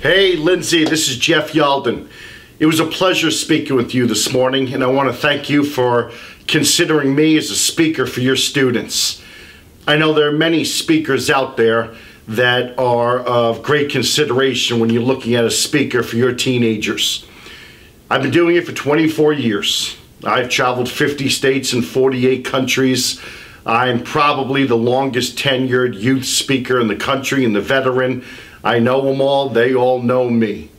Hey, Lindsay, this is Jeff Yalden. It was a pleasure speaking with you this morning, and I want to thank you for considering me as a speaker for your students. I know there are many speakers out there that are of great consideration when you're looking at a speaker for your teenagers. I've been doing it for 24 years. I've traveled 50 states and 48 countries. I'm probably the longest tenured youth speaker in the country and the veteran. I know them all, they all know me.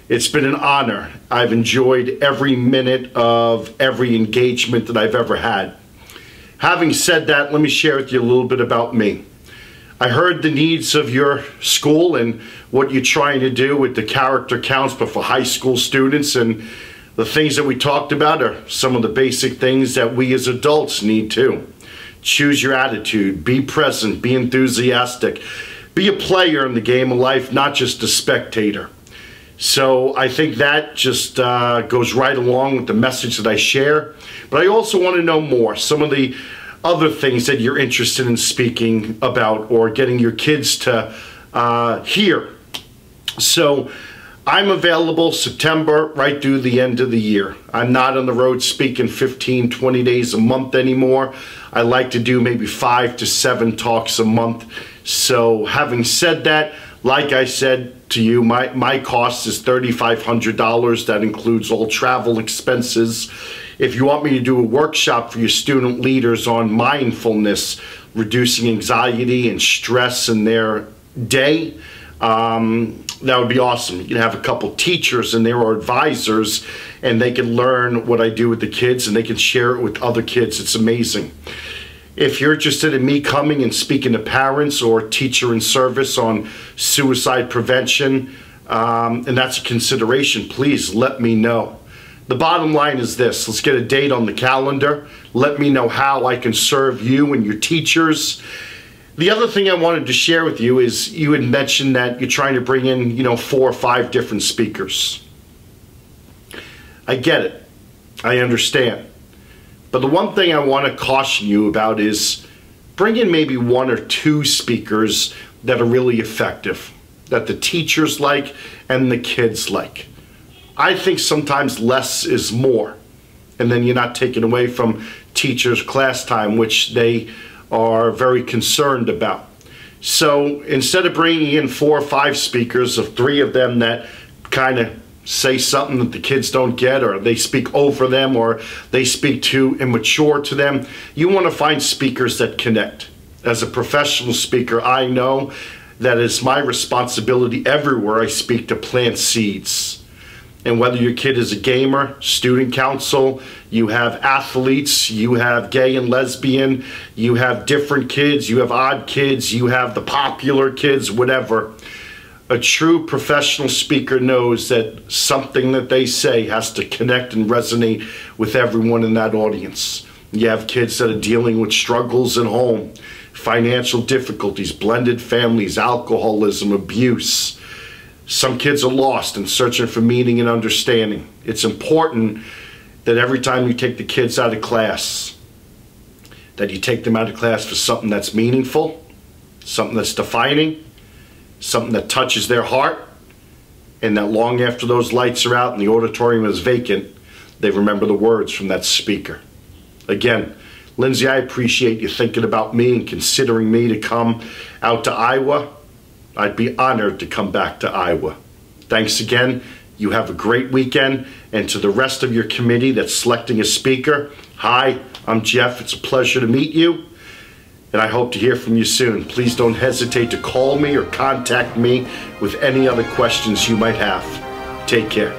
It's been an honor. I've enjoyed every minute of every engagement that I've ever had. Having said that, let me share with you a little bit about me. I heard the needs of your school and what you're trying to do with the character counts, but for high school students, and the things that we talked about are some of the basic things that we as adults need too. Choose your attitude, be present, be enthusiastic, be a player in the game of life, not just a spectator. So I think that just goes right along with the message that I share. But I also want to know more, some of the other things that you're interested in speaking about or getting your kids to hear. So I'm available September right through the end of the year. I'm not on the road speaking 15, 20 days a month anymore. I like to do maybe 5 to 7 talks a month. So having said that, like I said to you, my cost is $3,500. That includes all travel expenses. If you want me to do a workshop for your student leaders on mindfulness, reducing anxiety and stress in their day, that would be awesome. You can have a couple teachers and there are advisors, and they can learn what I do with the kids and they can share it with other kids. It's amazing. If you're interested in me coming and speaking to parents or teacher in service on suicide prevention, and that's a consideration, please let me know. The bottom line is this: let's get a date on the calendar. Let me know how I can serve you and your teachers. The other thing I wanted to share with you is you had mentioned that you're trying to bring in, 4 or 5 different speakers. I get it. I understand. But the one thing I want to caution you about is bring in maybe 1 or 2 speakers that are really effective, that the teachers like and the kids like. I think sometimes less is more, and then you're not taking away from teachers' class time, which they are very concerned about. So instead of bringing in 4 or 5 speakers, of 3 of them that kind of say something that the kids don't get, or they speak over them, or they speak too immature to them, you want to find speakers that connect. As a professional speaker, I know that it's my responsibility everywhere I speak to plant seeds. And whether your kid is a gamer, student council, you have athletes, you have gay and lesbian, you have different kids, you have odd kids, you have the popular kids, whatever. A true professional speaker knows that something that they say has to connect and resonate with everyone in that audience. You have kids that are dealing with struggles at home, financial difficulties, blended families, alcoholism, abuse. Some kids are lost and searching for meaning and understanding. It's important that every time you take the kids out of class, that you take them out of class for something that's meaningful, something that's defining, something that touches their heart, and that long after those lights are out and the auditorium is vacant, they remember the words from that speaker. Again, Lindsay, I appreciate you thinking about me and considering me to come out to Iowa. I'd be honored to come back to Iowa. Thanks again. You have a great weekend. And to the rest of your committee that's selecting a speaker, hi, I'm Jeff. It's a pleasure to meet you, and I hope to hear from you soon. Please don't hesitate to call me or contact me with any other questions you might have. Take care.